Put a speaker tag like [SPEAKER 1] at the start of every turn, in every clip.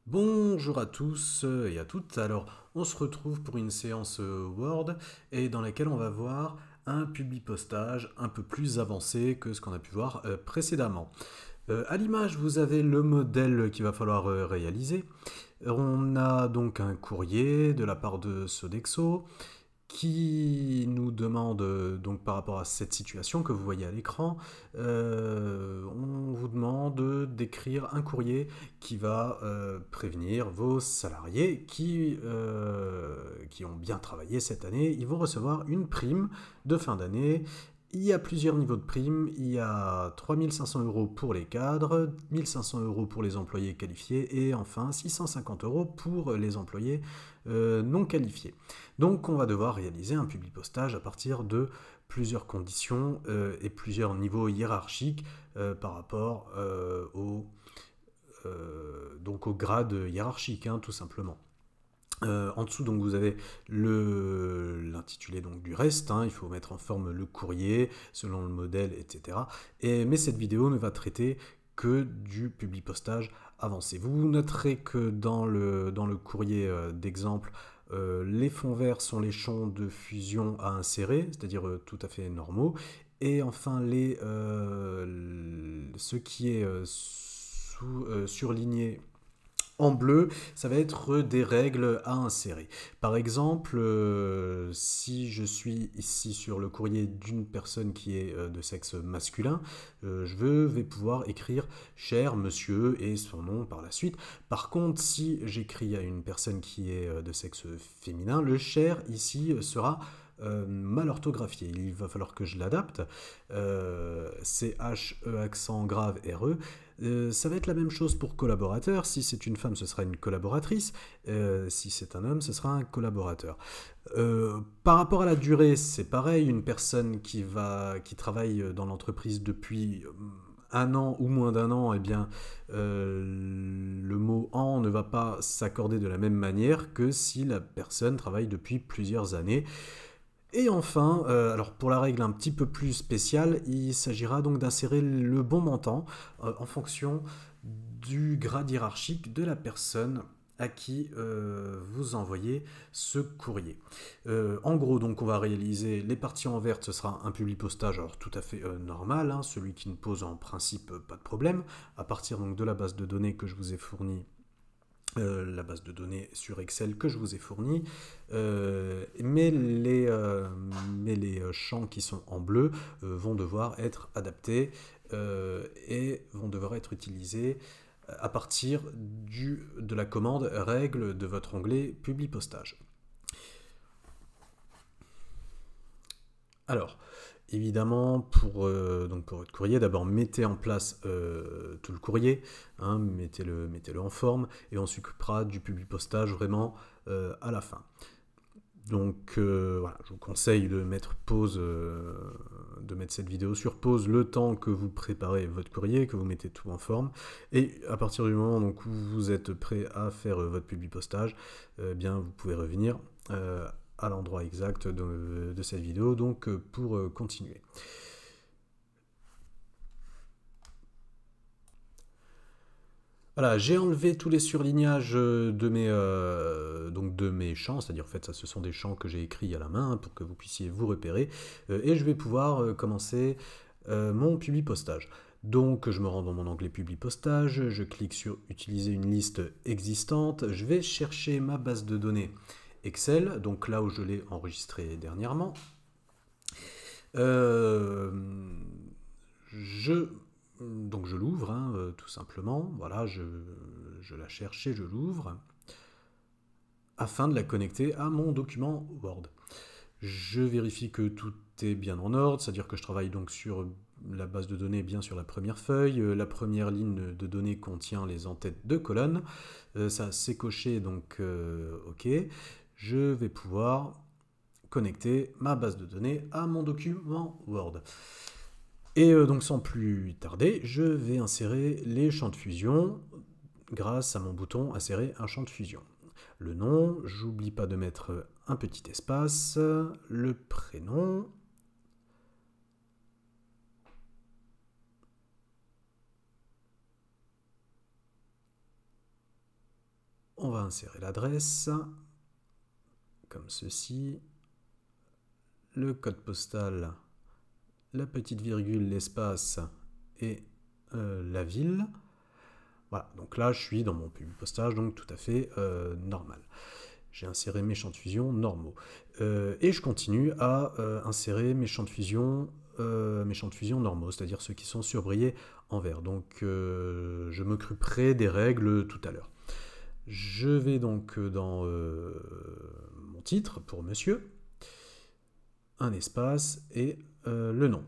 [SPEAKER 1] Bonjour à tous et à toutes. Alors, on se retrouve pour une séance Word et dans laquelle on va voir un publi-postage un peu plus avancé que ce qu'on a pu voir précédemment. À l'image, vous avez le modèle qu'il va falloir réaliser. On a donc un courrier de la part de Sodexo qui nous demande, donc par rapport à cette situation que vous voyez à l'écran, on vous demande d'écrire un courrier qui va prévenir vos salariés qui ont bien travaillé cette année. Ils vont recevoir une prime de fin d'année. Il y a plusieurs niveaux de primes. Il y a 3 500 € pour les cadres, 1 500 € pour les employés qualifiés et enfin 650 € pour les employés non qualifiés. Donc on va devoir réaliser un publipostage à partir de plusieurs conditions et plusieurs niveaux hiérarchiques par rapport donc au grade hiérarchique, hein, tout simplement. En dessous, donc, vous avez l'intitulé du reste, hein, il faut mettre en forme le courrier selon le modèle, etc. Mais cette vidéo ne va traiter que du publipostage avancé. Vous noterez que dans le courrier d'exemple, les fonds verts sont les champs de fusion à insérer, c'est-à-dire tout à fait normaux. Et enfin, ce qui est surligné en bleu, ça va être des règles à insérer. Par exemple, si je suis ici sur le courrier d'une personne qui est de sexe masculin, je vais pouvoir écrire cher monsieur et son nom par la suite. Par contre, si j'écris à une personne qui est de sexe féminin, le cher ici sera mal orthographié. Il va falloir que je l'adapte. C'est H-E accent grave R-E. Ça va être la même chose pour collaborateur. Si c'est une femme, ce sera une collaboratrice. Si c'est un homme, ce sera un collaborateur. Par rapport à la durée, c'est pareil. Une personne qui travaille dans l'entreprise depuis un an ou moins d'un an, eh bien, le mot en ne va pas s'accorder de la même manière que si la personne travaille depuis plusieurs années. Et enfin, alors pour la règle un petit peu plus spéciale, il s'agira donc d'insérer le bon montant en fonction du grade hiérarchique de la personne à qui vous envoyez ce courrier. En gros, donc on va réaliser les parties en verte, ce sera un publipostage alors tout à fait normal, hein, celui qui ne pose en principe pas de problème, à partir donc de la base de données que je vous ai fournie, la base de données sur Excel que je vous ai fournie, mais les champs qui sont en bleu vont devoir être adaptés et vont devoir être utilisés à partir de la commande règle de votre onglet Publi Postage. Alors, évidemment, pour votre courrier, d'abord mettez en place tout le courrier, hein, mettez-le en forme, et on s'occupera du publipostage vraiment à la fin. Donc voilà, je vous conseille de mettre cette vidéo sur pause le temps que vous préparez votre courrier, que vous mettez tout en forme, et à partir du moment donc, où vous êtes prêt à faire votre publipostage, bien vous pouvez revenir à l'endroit exact de cette vidéo donc pour continuer. Voilà, j'ai enlevé tous les surlignages de mes champs, c'est-à-dire en fait ça ce sont des champs que j'ai écrits à la main, hein, pour que vous puissiez vous repérer, et je vais pouvoir commencer mon publipostage. Donc je me rends dans mon onglet publipostage, je clique sur utiliser une liste existante, je vais chercher ma base de données Excel, donc là où je l'ai enregistré dernièrement. Euh, je, donc je l'ouvre, hein, tout simplement. Voilà, je la cherche et je l'ouvre afin de la connecter à mon document Word. Je vérifie que tout est bien en ordre, c'est-à-dire que je travaille donc sur la base de données bien sur la première feuille. La première ligne de données contient les en-têtes de colonnes. Ça c'est coché, donc OK. Je vais pouvoir connecter ma base de données à mon document Word. Et donc sans plus tarder, je vais insérer les champs de fusion grâce à mon bouton insérer un champ de fusion. Le nom, j'oublie pas de mettre un petit espace, le prénom, On va insérer l'adresse, comme ceci, le code postal, la petite virgule, l'espace et la ville. Voilà, donc là je suis dans mon publipostage, donc tout à fait normal. J'ai inséré mes champs de fusion normaux. Et je continue à insérer mes champs de fusion normaux, c'est-à-dire ceux qui sont surbrillés en vert. Donc je m'occuperai des règles tout à l'heure. Je vais donc dans mon titre pour monsieur, un espace et le nom.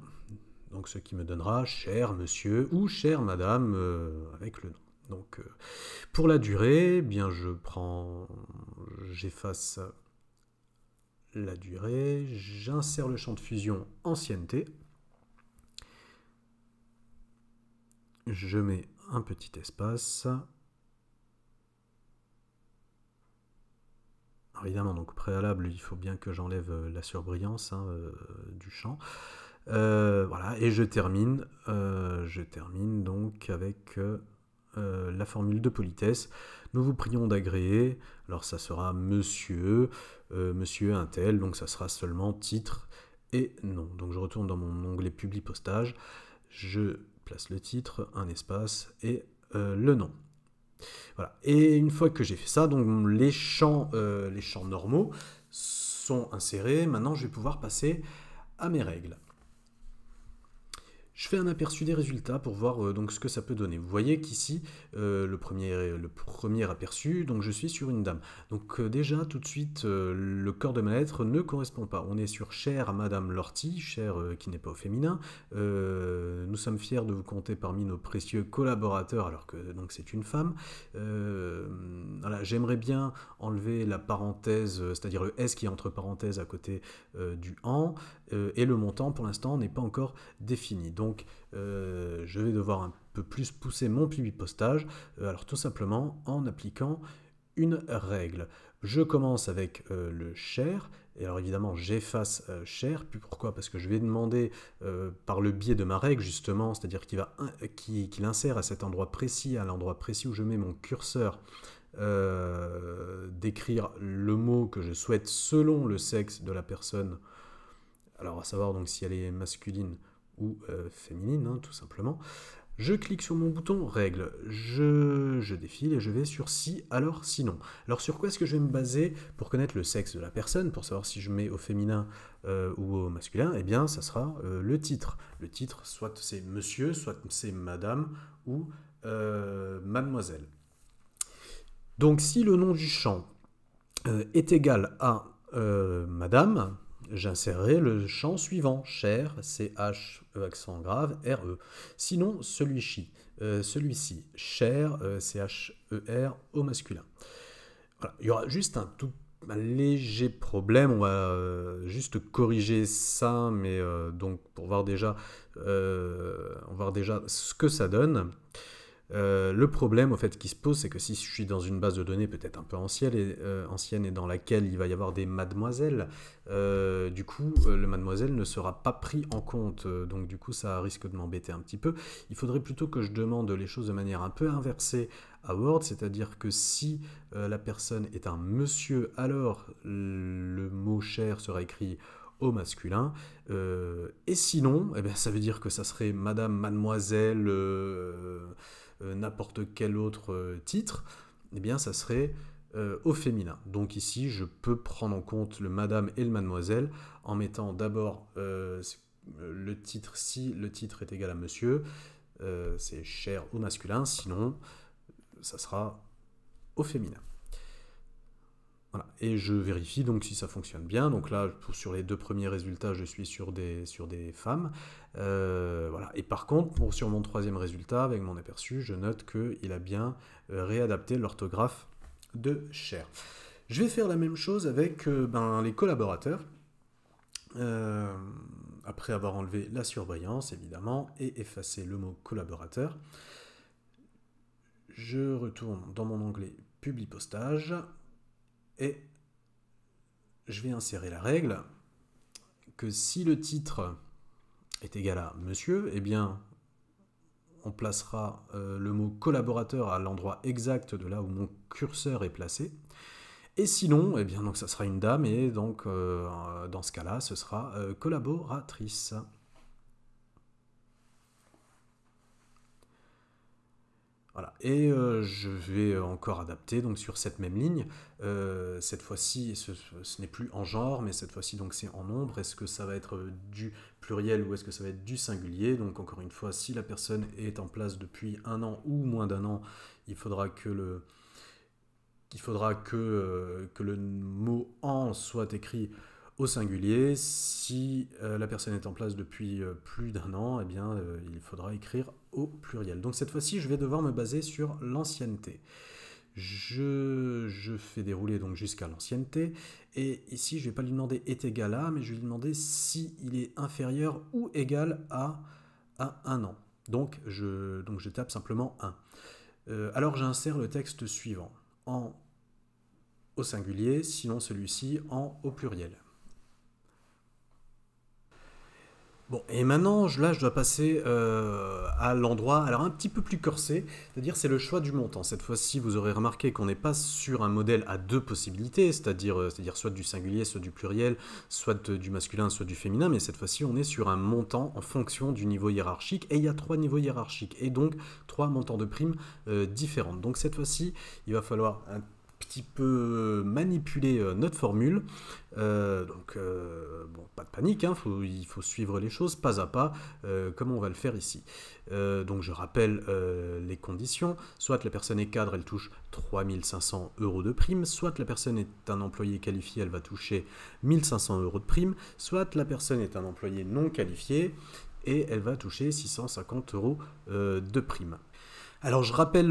[SPEAKER 1] Donc ce qui me donnera cher monsieur ou chère madame avec le nom. Donc pour la durée, bien j'efface la durée, j'insère le champ de fusion ancienneté, je mets un petit espace. Alors évidemment, donc au préalable, il faut bien que j'enlève la surbrillance du champ. Voilà, et je termine donc avec la formule de politesse. Nous vous prions d'agréer. Alors ça sera monsieur, monsieur un tel, donc ça sera seulement titre et nom. Donc je retourne dans mon onglet publi postage, je place le titre, un espace et le nom. Voilà. Et une fois que j'ai fait ça, donc les champs normaux sont insérés. Maintenant, je vais pouvoir passer à mes règles. Je fais un aperçu des résultats pour voir donc ce que ça peut donner. Vous voyez qu'ici, le premier aperçu, donc je suis sur une dame. Donc déjà, tout de suite, le corps de ma lettre ne correspond pas. On est sur chère Madame Lorty, chère qui n'est pas au féminin. Nous sommes fiers de vous compter parmi nos précieux collaborateurs, alors que donc c'est une femme. Voilà, j'aimerais bien enlever la parenthèse, c'est-à-dire le S qui est entre parenthèses à côté du AN, et le montant pour l'instant n'est pas encore défini. Donc je vais devoir un peu plus pousser mon publipostage, alors tout simplement en appliquant une règle. Je commence avec le cher, et alors évidemment j'efface cher, puis pourquoi? Parce que je vais demander par le biais de ma règle justement, c'est-à-dire qu'il insère à cet endroit précis, à l'endroit précis où je mets mon curseur, d'écrire le mot que je souhaite selon le sexe de la personne. Alors à savoir donc si elle est masculine ou féminine, hein, tout simplement. Je clique sur mon bouton règle, je défile et je vais sur si, alors, sinon. Alors sur quoi est-ce que je vais me baser pour connaître le sexe de la personne, pour savoir si je mets au féminin ou au masculin? Eh bien ça sera le titre. Le titre, soit c'est monsieur, soit c'est madame ou mademoiselle. Donc si le nom du champ est égal à madame, j'insérerai le champ suivant, cher, CH, accent grave, RE. Sinon, celui-ci, cher, CHER, au masculin. Voilà. Il y aura juste un léger problème, on va juste corriger ça, mais donc pour voir déjà, on va voir déjà ce que ça donne. Le problème au fait qui se pose, c'est que si je suis dans une base de données peut-être un peu ancienne et dans laquelle il va y avoir des mademoiselles, du coup le mademoiselle ne sera pas pris en compte, donc du coup ça risque de m'embêter un petit peu. Il faudrait plutôt que je demande les choses de manière un peu inversée à Word, c'est-à-dire que si la personne est un monsieur, alors le mot cher sera écrit au masculin, et sinon, eh bien, ça veut dire que ça serait madame, mademoiselle, n'importe quel autre titre, eh bien ça serait au féminin. Donc ici, je peux prendre en compte le madame et le mademoiselle en mettant d'abord le titre, si le titre est égal à monsieur, c'est cher au masculin, sinon ça sera au féminin. Voilà. Et je vérifie donc si ça fonctionne bien. Donc là, sur les deux premiers résultats, je suis sur des femmes. Voilà. Et par contre, sur mon troisième résultat, avec mon aperçu, je note qu'il a bien réadapté l'orthographe de cher. Je vais faire la même chose avec les collaborateurs. Après avoir enlevé la surbrillance, évidemment, et effacé le mot collaborateur, je retourne dans mon onglet Publi postage. Et je vais insérer la règle que si le titre est égal à monsieur, eh bien, on placera le mot collaborateur à l'endroit exact de là où mon curseur est placé. Et sinon, eh bien, donc, ça sera une dame, et donc dans ce cas-là, ce sera collaboratrice. Voilà. Et je vais encore adapter donc, sur cette même ligne. Cette fois-ci, ce n'est plus en genre, mais cette fois-ci, donc c'est en nombre. Est-ce que ça va être du pluriel ou est-ce que ça va être du singulier? Donc encore une fois, si la personne est en place depuis 1 an ou moins d'1 an, il faudra que le mot en soit écrit au singulier. Si la personne est en place depuis plus d'1 an, eh bien, il faudra écrire au pluriel. Donc cette fois-ci, je vais devoir me baser sur l'ancienneté. Je fais dérouler donc jusqu'à l'ancienneté, et ici, je ne vais pas lui demander est égal à, mais je vais lui demander si il est inférieur ou égal à 1 an. Donc je tape simplement 1. Alors j'insère le texte suivant au singulier, sinon celui-ci au pluriel. Bon, et maintenant, là, je dois passer à l'endroit, alors un petit peu plus corsé, c'est-à-dire c'est le choix du montant. Cette fois-ci, vous aurez remarqué qu'on n'est pas sur un modèle à 2 possibilités, c'est-à-dire soit du singulier, soit du pluriel, soit du masculin, soit du féminin, mais cette fois-ci, on est sur un montant en fonction du niveau hiérarchique, et il y a 3 niveaux hiérarchiques, et donc 3 montants de primes différentes. Donc cette fois-ci, il va falloir un petit peu manipuler notre formule. Bon, pas de panique, hein, il faut suivre les choses pas à pas, comme on va le faire ici. Donc je rappelle les conditions. Soit la personne est cadre, elle touche 3 500 € de prime, soit la personne est un employé qualifié, elle va toucher 1 500 € de prime, soit la personne est un employé non qualifié et elle va toucher 650 € de prime. Alors je rappelle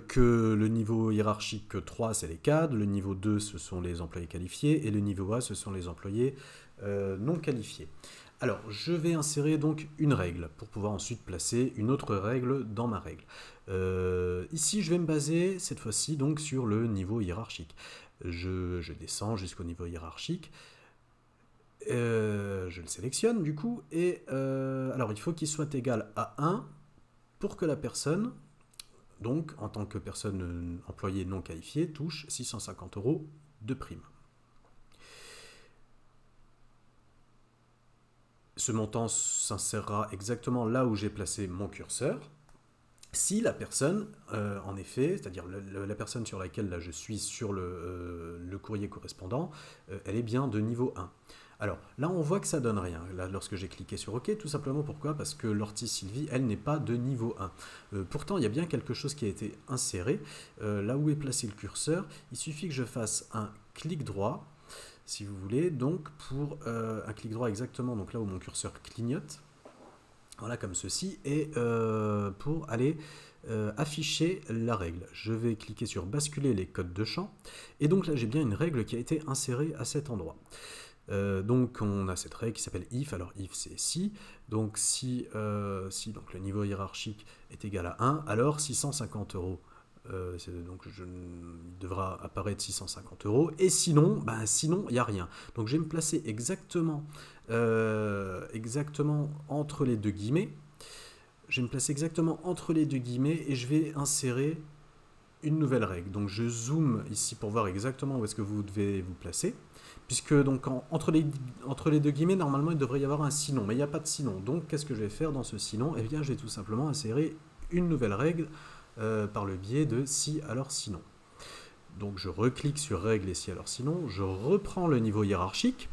[SPEAKER 1] que le niveau hiérarchique 3, c'est les cadres, le niveau 2, ce sont les employés qualifiés, et le niveau A, ce sont les employés non qualifiés. Alors je vais insérer donc une règle pour pouvoir ensuite placer une autre règle dans ma règle. Ici, je vais me baser cette fois-ci donc sur le niveau hiérarchique. Je descends jusqu'au niveau hiérarchique. Je le sélectionne du coup, et alors il faut qu'il soit égal à 1 pour que la personne, donc en tant que personne employée non qualifiée, touche 650 € de prime. Ce montant s'insérera exactement là où j'ai placé mon curseur. Si la personne, en effet, c'est-à-dire la personne sur laquelle là, je suis sur le courrier correspondant, elle est bien de niveau 1. Alors là, on voit que ça donne rien, là, lorsque j'ai cliqué sur OK, tout simplement pourquoi? Parce que l'ortie Sylvie, elle n'est pas de niveau 1. Pourtant, il y a bien quelque chose qui a été inséré. Là où est placé le curseur, il suffit que je fasse un clic droit, si vous voulez, donc pour un clic droit exactement, donc là où mon curseur clignote, voilà comme ceci, et pour aller afficher la règle. Je vais cliquer sur basculer les codes de champ, et donc là j'ai bien une règle qui a été insérée à cet endroit. Donc on a cette règle qui s'appelle if, alors if c'est si, donc si donc le niveau hiérarchique est égal à 1, alors 650 €, donc il devra apparaître 650 €, et sinon, sinon il n'y a rien. Donc je vais me placer exactement entre les deux guillemets, et je vais insérer une nouvelle règle. Donc je zoome ici pour voir exactement où est-ce que vous devez vous placer, puisque donc entre les deux guillemets, normalement il devrait y avoir un sinon, mais il n'y a pas de sinon. Donc qu'est-ce que je vais faire dans ce sinon? Eh bien je vais tout simplement insérer une nouvelle règle par le biais de si alors sinon. Donc je reclique sur règle et si alors sinon, je reprends le niveau hiérarchique.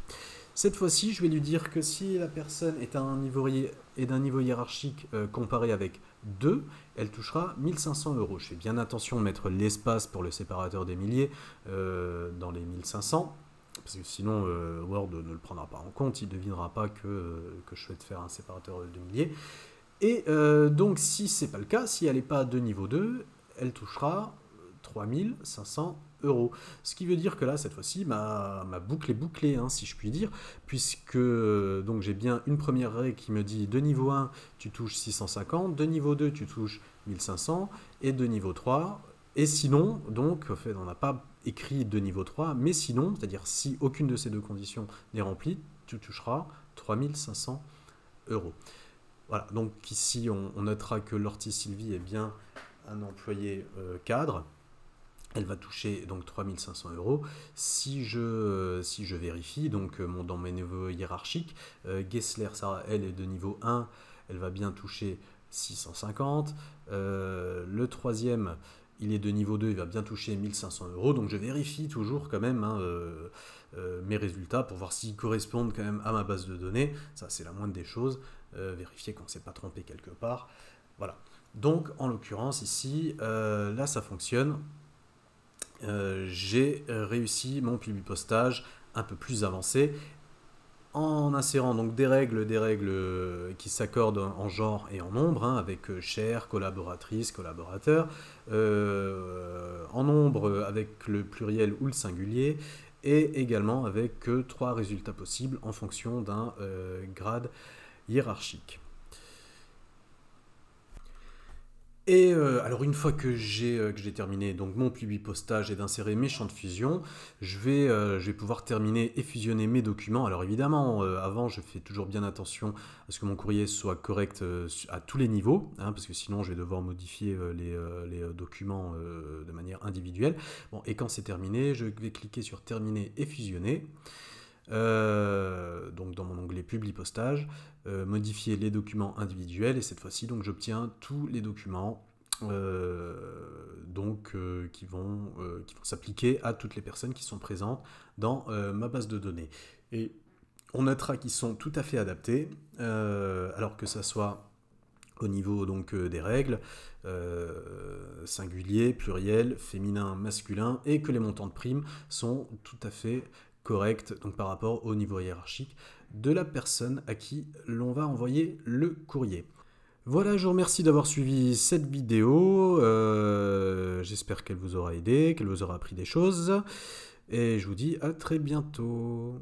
[SPEAKER 1] Cette fois-ci, je vais lui dire que si la personne est d'un niveau hiérarchique comparé avec 2, elle touchera 1 500 €. Je fais bien attention de mettre l'espace pour le séparateur des milliers dans les 1500, parce que sinon Word ne le prendra pas en compte, il ne devinera pas que je souhaite faire un séparateur de milliers. Et donc si ce n'est pas le cas, si elle n'est pas de niveau 2, elle touchera 3 500 €. Ce qui veut dire que là, cette fois-ci, ma boucle est bouclée, hein, si je puis dire, puisque donc j'ai bien une première règle qui me dit de niveau 1, tu touches 650, de niveau 2, tu touches 1500, et de niveau 3, et sinon, donc, en fait, on n'a pas écrit de niveau 3, mais sinon, c'est-à-dire si aucune de ces deux conditions n'est remplie, tu toucheras 3 500 €. Voilà, donc ici on notera que Lortie Sylvie est bien un employé cadre. Elle va toucher donc 3 500 €. Si je vérifie, donc dans mes niveaux hiérarchiques, Gessler, Sarah, elle est de niveau 1, elle va bien toucher 650. Le troisième, il est de niveau 2, il va bien toucher 1500 €. Donc je vérifie toujours quand même mes résultats pour voir s'ils correspondent quand même à ma base de données. Ça, c'est la moindre des choses. Vérifier qu'on ne s'est pas trompé quelque part. Voilà. Donc en l'occurrence ici, là ça fonctionne. J'ai réussi mon publipostage un peu plus avancé en insérant donc des règles qui s'accordent en genre et en nombre, hein, avec cher, collaboratrice, collaborateur, en nombre avec le pluriel ou le singulier, et également avec 3 résultats possibles en fonction d'un grade hiérarchique. Et alors une fois que j'ai terminé donc mon publipostage et d'insérer mes champs de fusion, je vais pouvoir terminer et fusionner mes documents. Alors évidemment, avant je fais toujours bien attention à ce que mon courrier soit correct à tous les niveaux, hein, parce que sinon je vais devoir modifier les documents de manière individuelle. Bon, et quand c'est terminé, je vais cliquer sur terminer et fusionner. Donc dans mon onglet publipostage, modifier les documents individuels, et cette fois-ci donc j'obtiens tous les documents qui vont s'appliquer à toutes les personnes qui sont présentes dans ma base de données. Et on notera qu'ils sont tout à fait adaptés, alors que ça soit au niveau donc des règles, singulier, pluriel, féminin, masculin, et que les montants de primes sont tout à fait corrects donc par rapport au niveau hiérarchique de la personne à qui l'on va envoyer le courrier. Voilà, je vous remercie d'avoir suivi cette vidéo, j'espère qu'elle vous aura aidé, qu'elle vous aura appris des choses, et je vous dis à très bientôt.